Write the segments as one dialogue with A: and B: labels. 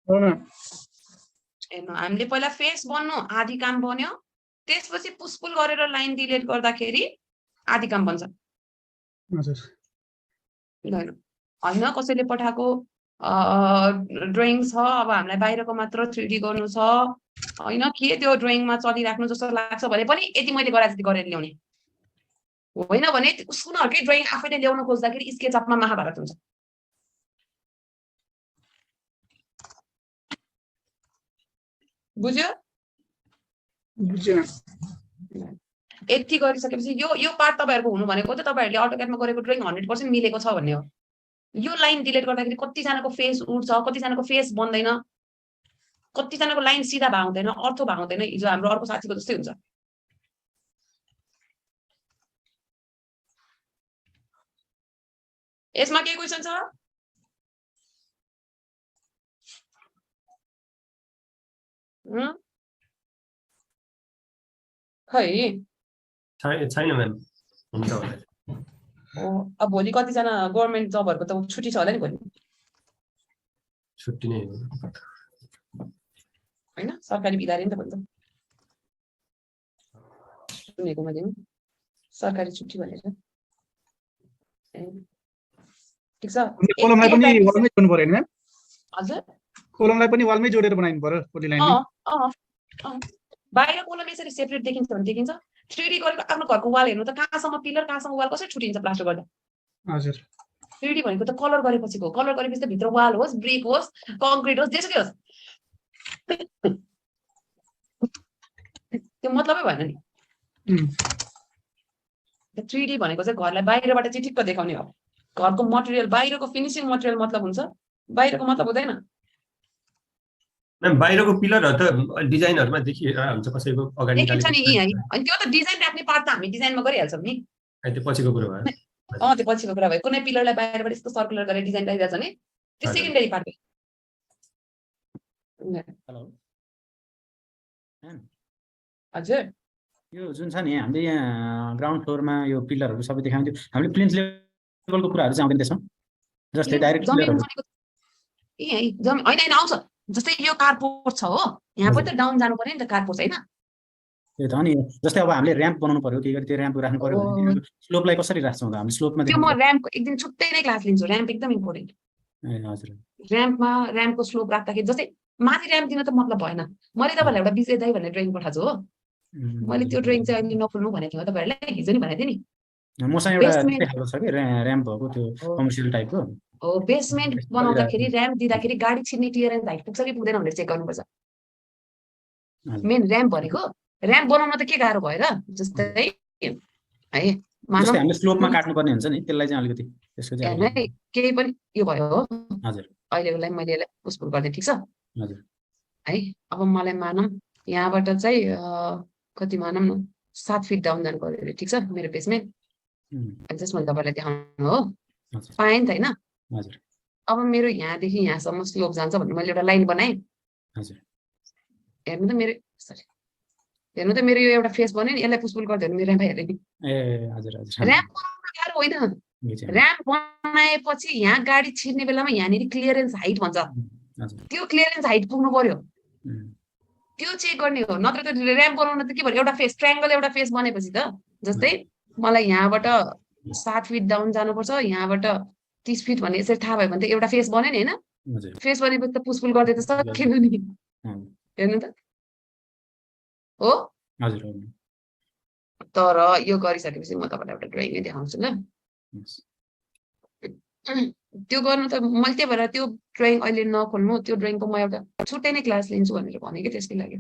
A: हेर्नु हामीले पहिला फेस बन्नु आधी काम बन्यो त्यसपछि पुसपुल गरेर लाइन डिलिट गर्दाखेरि आधी काम बन्छ
B: हजुर
A: हैन कसैले पठाएको ड्रइङ छ अब हामीलाई बाहिरको मात्र 3D गर्नु छ हैन के त्यो ड्रइङमा चलिराख्नु जस्तो लाग्छ भने पनि यति मैले गरे जति गरेर ल्याउने होइन भने उनीहरुकै ड्रइङ आफैले ल्याउन खोज्दाखेरि स्केच अपमा महाभारत हुन्छ बुझ्यो यति गरिसकेपछि यो पार्ट तपाईहरुको हुनु भनेको त तपाईहरुले अटोक्याडमा गरेको ड्रइङ 100% मिलेको छ भन्ने हो यो लाइन डिलिट गर्दाखेरि कति जनाको फेस उड्छ कति जनाको फेस बन्दैन कति जनाको लाइन सिधा भाउँदैन अर्थो भाउँदैन हिजो हाम्रो अर्को साथीको जस्तै हुन्छ यसमा के क्वेशन छ खै
C: छैन म्याम हुन्छ होला
A: अब भोलि कतिजना गभर्मेन्ट जबहरुको त छुट्टी छ होला नि भोलि
C: छुट्टी नै हो
A: हैन सरकारी बिदा रे नि त भन्छ सुनेको मैले सरकारी छुट्टी भनेर ठीक छ
B: कोलमलाई पनि वालमै जोड्नु पर्यो नि म्याम
A: हजुर
B: कोलमलाई पनि वालमै जोडेर बनाइनु पर्यो पोली लाइन
A: बाहिर कोलम यसरी सेपरेट देखिन्छ भने देखिन्छ 3D गरेको आफ्नो घरको वाल हेर्नु त कहाँसम्म पिलर कहाँसम्म वाल कसरी छुटिन्छ प्लास्टर गर्दा
B: हजुर
A: 3D भनेको त कलर गरेपछिको कलर गरेपछि त भित्र वाल होस् ब्रिक होस् कङ्क्रिट होस् जेसुकै होस् त्यो मतलबै भएन नि 3D भनेको चाहिँ घरलाई बाहिरबाट चाहिँ ठिक्क देखाउने हो घरको मटेरियल बाहिरको फिनिशिङ मटेरियल मतलब हुन्छ बाहिरको मतलब हुँदैन
C: मैम बाहिरको पिलरहरु त डिजाइनहरुमा देखिएर हुन्छ कसैको अगाडि
A: देखिन्छ नि यही अनि त्यो त डिजाइन राख्ने पार्ट त हामी डिजाइनमा गरिहाल्छौं नि
C: त्यो पछिको कुरा भयो
A: त्यो पछिको कुरा भयो कुनै पिलरलाई बाहिरबाट यस्तो सर्कुलर गरेर डिजाइन राखिरहेछ भने त्यो सेकेन्डरी पार्ट हो
D: हेलो
A: हजुर
D: यो जुन छ नि हामीले यहाँ ग्राउन्ड फ्लोरमा यो पिलरहरु सबै देखाउँथ्यो हामीले प्लेन्स लेभलको कुराहरु चाहिँ आउँदैन त्यसमा जस्तै डाइरेक्ट पिलरहरु
A: हैन आउँछ जस्तै यो कारपोर्ट छ हो यहाँ पनि त डाउन जानु पर्यो नि त कारपोर्ट हैन
D: त्यो त नि जस्तै अब हामीले र्याम्प बनाउनु पर्यो के गरी त्यो र्याम्प राख्नु पर्यो भने स्लोपलाई कसरी राख्छौं त हामी स्लोपमा
A: त्यो म र्याम्पको एक दिन छुट्टै नै क्लास लिन्छु र्याम्प एकदम इम्पोर्टेन्ट
D: ए हजुर
A: र्याम्पको स्लोप राख्दाखेरि जस्तै माथि र्याम्प दिन त मतलब भएन मैले तपाईलाई एउटा विजय दाइ भन्ने ड्रइङ पठाएको छु हो मैले त्यो ड्रइङ चाहिँ अहिले नखोल्नु भनेको थिएँ तपाईहरुलाई हिजो नि भनेको थिएँ नि
D: मसँग एउटा देखाएको छ के र्याम्प भएको त्यो कमर्सियल टाइपको
A: हो बेसमेन्ट बनाउँदाखेरि र्याम्प दिँदाखेरि गाडी छिर्ने क्लियरेन्स हाइट पुग्छ कि पुग्दैन भनेर चेक गर्नुपर्छ मेन र्याम्प भनेको र्याम्प बनाउन त के गाह्रो भएर जस्तै है
D: मानौ हामीले स्लोपमा काट्नु पर्ने हुन्छ नि त्यसलाई चाहिँ अलिकति त्यसको चाहिँ
A: केही पनि यो भयो हो
D: हजुर
A: अहिलेलाई मैले यसलाई पुसपुल गर्दै ठीक छ
D: हजुर
A: है अब मलाई मानौं यहाँबाट चाहिँ कति मानौं न 7 फिट डाउन जानु पर्यो ठीक छ मेरो बेसमेन्ट जस्ट मैले तपाईलाई देखाउनु हो पाएँ नि त हैन
D: हजुर
A: अब मेरो यहाँदेखि यहाँसम्म स्लोप जान्छ भन्ने मैले एउटा लाइन बनाएँ
D: हजुर
A: हेर्नु त मेरो यो एउटा फेस बन्यो नि यसलाई पुसपुल गर्दै मेरो र्याम्प हेर्दै नि
D: ए हजुर हजुर
A: र्याम्प बनाउन गाह्रो होइन र्याम्प बनाएपछि यहाँ गाडी छिर्ने बेलामा यहाँनिर क्लियरेन्स हाइट भन्छ त्यो क्लियरेन्स हाइट पुग्नु पर्यो त्यो चेक गर्ने हो नत्र त र्याम्प बनाउन त के भयो एउटा फेस ट्रायंगल एउटा फेस बनेपछि त जस्तै मलाई यहाँबाट 7 फिट डाउन जानुपर्छ यहाँबाट 30 फिट भन्ने यसरी थाहा भयो भने त एउटा फेस बन्यो नि हैन फेस बनेपछि त पुसपुल गर्दै त सकियो नि हेर्नु त हो
D: हजुर
A: तर यो गरिसकेपछि म तपाईलाई एउटा ड्रइङ देखाउँछु ल त्यो गर्नु त मैले त्यही भएर त्यो ड्रइङ अहिले नखोल्नु त्यो ड्रइङको म एउटा छुट्टै नै क्लास लिन्छु भनेर भनेको त्यसकै लागि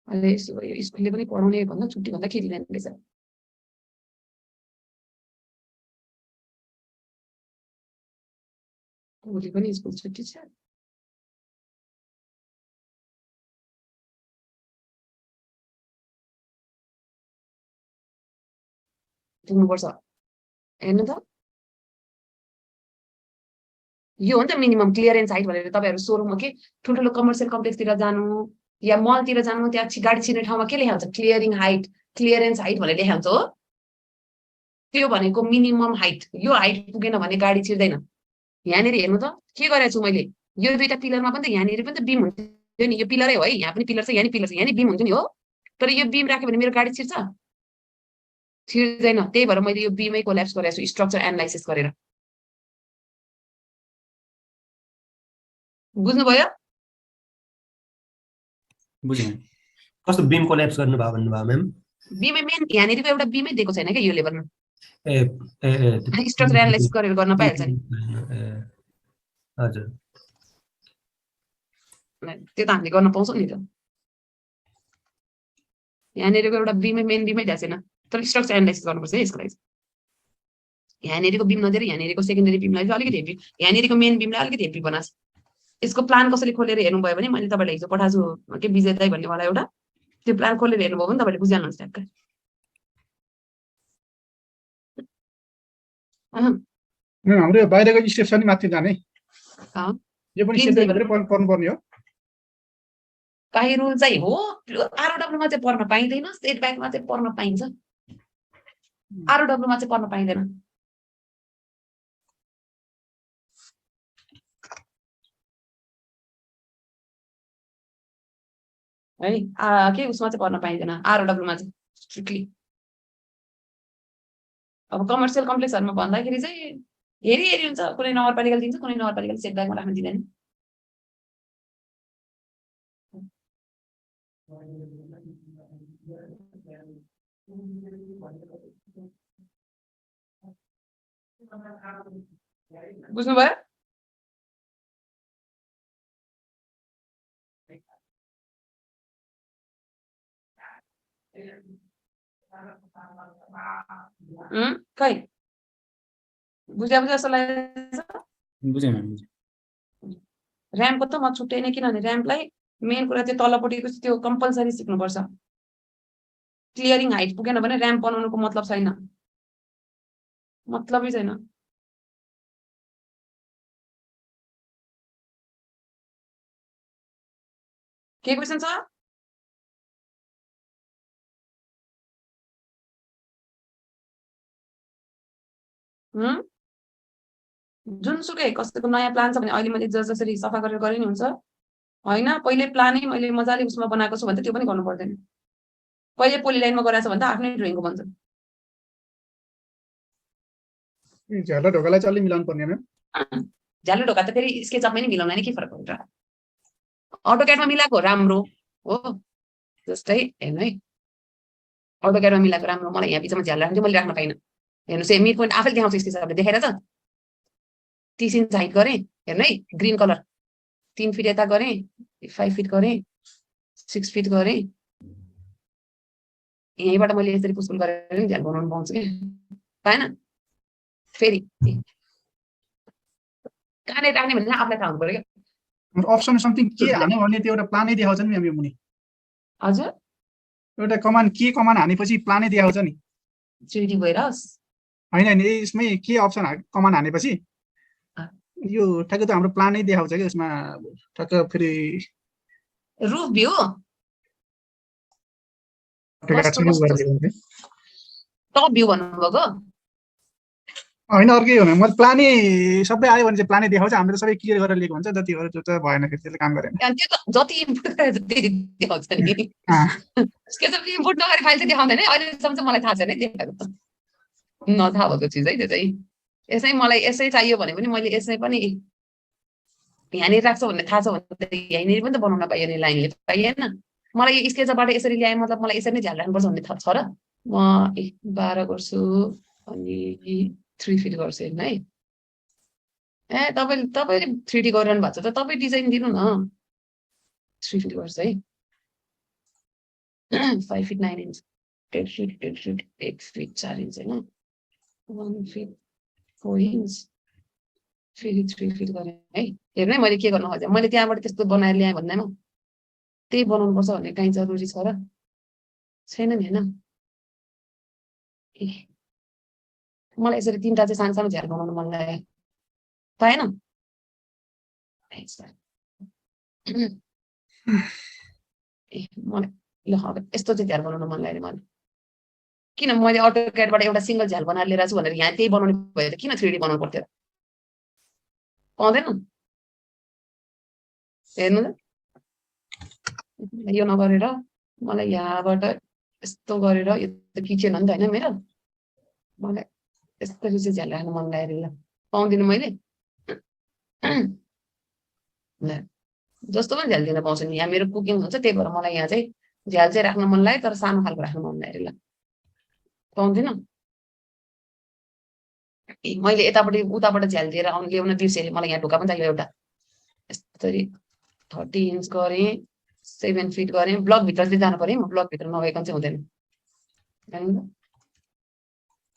A: अहिले स्कुलले पनि पढाउने भन्दा छुट्टी भन्दा के दिँदैन रहेछ भोलि पनि स्कुल छुट्टी छ दिनुपर्छ हेर्नु त यो हो नि त मिनिमम क्लियरेन्स हाइट भनेर तपाईहरु सोरुममा के ठुल्ठुलो कमर्सियल कम्प्लेक्सतिर जानु या मलतिर जानु त्यहाँ गाडी छिर्ने ठाउँमा के लेखा हुन्छ क्लियरेन्स हाइट भनेर लेखा हुन्छ हो त्यो भनेको मिनिमम हाइट, यो हाइट पुगेन भने गाडी छिर्दैन। यहाँनिर हेर्नु त के गरेको छु मैले, यो दुईटा पिलरमा पनि त यहाँनिर पनि त बिम हुन्थ्यो नि, यो पिलरै हो है, यहाँ पनि पिलर छ, यहाँ नि पिलर छ, यहाँ नि बिम हुन्थ्यो नि हो, तर यो बिम राख्यो भने मेरो गाडी छिर्छ? छिर्दैन। त्यही भएर मैले यो बिमै कोल्याप्स गरेको छु स्ट्रक्चर एनालाइसिस गरेर। बुझ्नुभयो?
D: बुझेँ।
C: कस्तो बिम कोल्याप्स गर्नुभयो भन्नुभयो म्याम?
A: बिमै मेन यहाँनिरको एउटा बिमै दिएको छैन क्या यो लेभलमा,
C: ए ए ए
A: स्ट्रक्चर एनालाइसिस गरेर गर्न पाइहाल्छ नि।
C: हजुर
A: त्यो त हामीले गर्न पाउँछौँ नि त। यहाँनिरको एउटा बिमै मेन बिमै दिएको छैन, तर स्ट्रक्चर एनालाइसिस गर्नुपर्छ है यसको लागि। यहाँनिरको बिम नदिएर यहाँनिरको सेकेन्डरी बिमलाई चाहिँ अलिकति हेभी, यहाँनिरको मेन बिमलाई अलिकति हेभी बनाएको छ। यसको प्लान कसैले खोलेर हेर्नुभयो भने मैले तपाईँलाई हिजो पठाएको छु के विजय दाई भन्नेवाला एउटा, त्यो प्लान खोलेर हेर्नुभयो भने तपाईँले बुझिहाल्नुहुन्छ ट्याक्क।
B: हाम्रो बाहिरको स्टेप छ नि माथि जाने, यो पनि
A: Please
B: सेट
A: लेभल।
B: पर्नुपर्ने हो।
A: काही रुल चाहिँ हो, आरओडब्ल्यूमा चाहिँ पर्न पाइँदैन, स्टेट ब्याङ्कमा चाहिँ पर्न पाइन्छ, आरओडब्ल्यूमा चाहिँ पर्न पाइँदैन। है के उसमा चाहिँ पर्न पाइँदैन, आरओडब्ल्यूमा चाहिँ स्ट्रिक्टली। अब कमर्सियल कम्प्लेक्सहरूमा भन्दाखेरि चाहिँ हेरी हेरी हुन्छ, कुनै नगरपालिकाले दिन्छ, कुनै नगरपालिकाले सेट ब्याङ्कमा राख्न दिँदैन। बुझ्नुभयो? खै बुझ्या जस्तो लाग्छ।
D: बुझेँ म्याम, बुझेँ।
A: ऱ्याम्पको त म छुट्टै नै, किनभने ऱ्याम्पलाई मेन कुरा चाहिँ तलपट्टिको त्यो कम्पलसरी सिक्नुपर्छ। क्लियरिङ हाइट पुगेन भने ऱ्याम्प बनाउनुको मतलब छैन, मतलबै छैन। के क्वेसन छ? जुनसुकै कसैको नयाँ प्लान छ भने अहिले मैले जसरी सफा गरेर गरे नि हुन्छ होइन। पहिले प्लानै मैले मजाले उसमा बनाएको छु भने त्यो पनि गर्नु पर्दैन। पहिले पोली लाइनमा गराएको छ भने त आफ्नै ड्रइङको बन्छ।
B: झ्याला ढोकालाई चाहिँ अलि मिलाउनु पर्ने म्याम।
A: झ्यालो ढोका त फेरि स्केचअपमै नै मिलाउन नि के फरक हुन्छ? अटोक्याडमा मिलाएको राम्रो हो, जस्तै हेर्नु है, अटोक्याडमा मिलाएको राम्रो। मलाई यहाँ बिचमा झ्याल राख्नु मैले राख्न पाइनँ। हेर्नुहोस् है, मिड पोइन्ट आफैले देखाउँछ स्केचअपले, देखाएर त 30 इन्च हाइट गरेँ। हेर्नु है, ग्रिन कलर 3 फिट यता गरेँ, 5 फिट गरेँ, 6 फिट गरेँ। यहीँबाट मैले यसरी पुसपुल गरेर नि झ्याल बनाउनु पाउँछु कि पाएन? फेरि कहाँनिर राख्ने भनेर आफूलाई थाहा हुनु पर्यो क्या।
B: अप्सन समथिङ के हान्यो भने त्यो एउटा प्लानै देखाउँछ नि म्याम यो मुनि।
A: हजुर,
B: एउटा कमान के कमान हानेपछि प्लानै देखाउँछ नि।
A: 3D भइरहोस्
B: होइन होइन, यसमै के अप्सन कमान हानेपछि यो ठ्याक्कै त हाम्रो प्लानै देखाउँछ कि उसमा ठ्याक्क। फेरि
A: रुफ भ्यू टप भ्यू भन्नुभएको
B: होइन, अर्कै हो मैले प्लानै सबै आयो भने चाहिँ प्लानै देखाउँछ। हामीले सबै क्लियर गरेर लिएको हुन्छ, जति गरेर त्यो चाहिँ भएन, फेरि त्यसले काम गरेन।
A: त्यो त जति इम्पोर्ट गरेर त्यति देखाउँछ नि। स्केचअपले इम्पोर्ट नगरे फाइल चाहिँ देखाउँदैन है, अहिलेसम्म चाहिँ मलाई थाहा छैन है देखाएको त। नथाहा भएको चिज है त्यो चाहिँ। यसै मलाई यसै चाहियो भने पनि मैले यसै पनि यहाँनिर राख्छ भन्ने थाहा छ भने यहीँनिर पनि त बनाउन पाइयो नि, लाइनले पाइएन। मलाई यो स्केचबाट यसरी ल्याएँ मतलब मलाई यसरी नै झ्याल राख्नुपर्छ भन्ने थाहा छ र म 12 गर्छु अनि 3 फिट गर्छु हेर्नु है। ए तपाईँले 3D गरिरहनु भएको छ त तपाईँ डिजाइन दिनु न। 3 फिट गर्छु है। 5 fit 9 inch, 10 fit 10 fit 1 fit 4 inch होइन, 1 फिट 4 इन्च, फेरि 3 फिट गरेँ है। हेर्नु है मैले के गर्न खोजेँ, मैले त्यहाँबाट त्यस्तो बनाएर ल्याएँ भन्दैमा त्यही बनाउनुपर्छ भन्ने काहीँ जरुरी छ र छैन नि होइन। मलाई यसरी 3टा चाहिँ सानो सानो झ्याल बनाउनु मन लाग्यो, पाएन? ए मलाई ल अब यस्तो चाहिँ झ्याल बनाउनु मन लाग्यो मलाई। किन मैले अटोक्याडबाट एउटा सिंगल झ्याल बनाएर लिएर छु भनेर यहाँ त्यही बनाउने भए त किन 3D बनाउनु पर्थ्यो पाउँदैन हेर्नु त यो नगरेर मलाई यहाँबाट यस्तो गरेर यो त किचन हो नि त हैन मेरो मलाई यसरी चाहिँ झ्याल राख्न मन लागेर ल पाउँदिनँ मैले ल जस्तो पनि झ्याल दिन पाउँछु नि यहाँ मेरो कुकिङ हुन्छ त्यही भएर मलाई यहाँ चाहिँ झ्याल चाहिँ राख्न मन लाग्यो तर सानो खालको राख्न मन लागेर ल पाउँदिनँ मैले यतापट्टि उताबाट झ्याल दिएर ल्याउन बिर्सेँ मलाई यहाँ ढोका पनि चाहियो एउटा यसरी 30 इन्च गरेँ 7 फिट गरेँ ब्लकभित्र चाहिँ जानु पर्यो म ब्लकभित्र नगइकन चाहिँ हुँदैन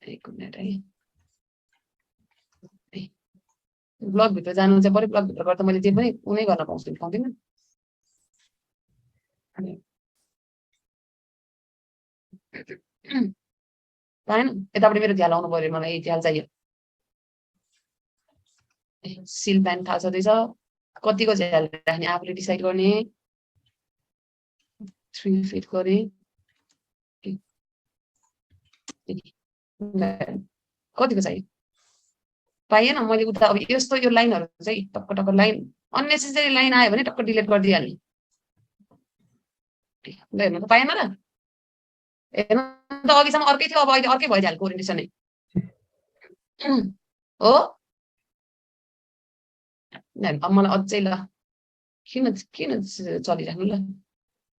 A: एक मिनट है ब्लकभित्र जानु चाहिँ पर्यो ब्लकभित्र गर्दा मैले जे पनि कुनै गर्न पाउँछु पाउँदिनँ पाएन यतापट्टि मेरो झ्याल आउनु पर्यो मलाई झ्याल चाहियो सिल प्यान्ट थाहा छँदैछ कतिको झ्याल राख्ने आफूले डिसाइड गर्ने 3 फिट गरेँ कतिको चाहियो पाइएन मैले उता अब यस्तो यो लाइनहरु चाहिँ टक्क टक्क लाइन अननेसेसरी लाइन आयो भने टक्क डिलिट गरिदिइहाल्ने ल हेर्नु त पाएन र हेर्नु त अघिसम्म अर्कै थियो अब अहिले अर्कै भइहाल्यो ओरिएन्टेसन नै हो अब मलाई अझै ल किन किन चलिराख्नु ल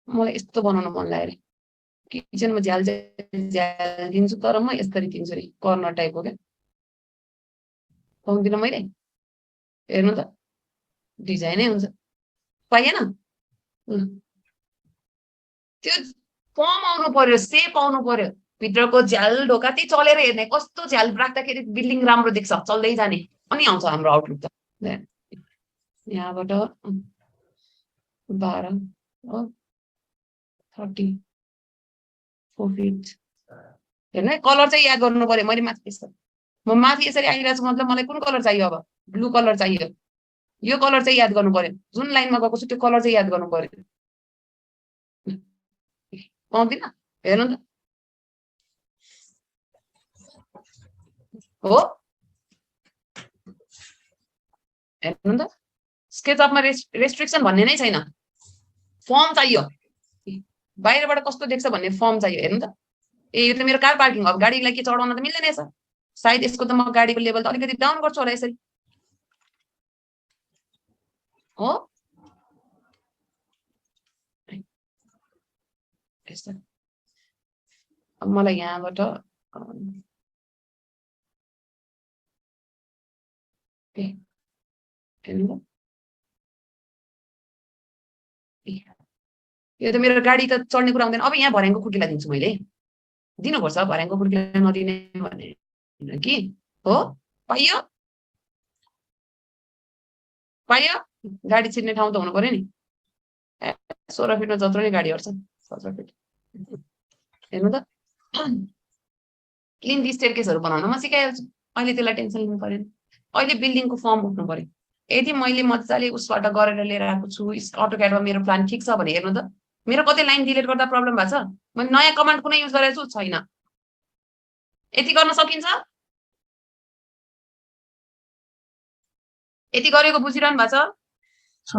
A: मलाई यस्तो बनाउन मन लाग्यो किचनमा झ्याल दिन्छु तर म यसरी दिन्छु नि कर्नर टाइपको क्या पाउँदिनँ मैले हेर्नु त डिजाइनै हुन्छ पाइएन त्यो फर्म आउनु पर्यो सेप आउनु पर्यो भित्रको झ्याल ढोका त्यही चलेर हेर्ने कस्तो झ्याल राख्दाखेरि बिल्डिङ राम्रो देख्छ चल्दै जाने अनि आउँछ हाम्रो आउटलुक त यहाँबाट 12 हो 34 फिट हेर्नु है कलर चाहिँ याद गर्नु पर्यो मैले माथि म माथि यसरी आइरहेको छु मतलब मलाई कुन कलर चाहियो अब ब्लू कलर चाहियो यो कलर चाहिँ याद गर्नु पर्यो जुन लाइनमा गएको छु त्यो कलर चाहिँ याद गर्नु पर्यो पाउँदिन हेर्नु त हो हेर्नु त स्केचअपमा रेस्ट्रिक्सन भन्ने नै छैन फर्म चाहियो बाहिरबाट कस्तो देख्छ भन्ने फर्म चाहियो हेर्नु त ए यो त मेरो कार पार्किङ अब गाडीलाई के चढाउन त मिल्दैन रहेछ सायद यसको त म गाडीको लेभल त अलिकति डाउन गर्छु होला यसरी हो अब मलाई यहाँबाट हेर्नु यो त मेरो गाडी त चढ्ने कुरा हुँदैन अब यहाँ भर्याङको खुट्टीलाई दिन्छु मैले दिनुपर्छ भर्याङको खुट्टीलाई नदिने भने कि हो पाइयो पाइयो गाडी छिर्ने ठाउँ त हुनु पर्यो नि 16 फिटमा जत्रो नै गाडी अट्छ 17 फिट हेर्नु त क्लिन स्टेयरकेसहरु बनाउन म सिकाइहाल्छु अहिले त्यसलाई टेन्सन लिनु पर्दैन अहिले बिल्डिङको फर्म उठ्नु पर्यो यदि मैले मजाले उसबाट गरेर लिएर आएको छु अटोक्याडमा मेरो प्लान ठीक छ भने हेर्नु त मेरो कतै लाइन डिलिट गर्दा प्रब्लम भएको छ मैले नयाँ कमान्ड कुनै युज गरेको छु छैन यति गर्न सकिन्छ यति गरेको बुझिरहनु भएको छ
B: छ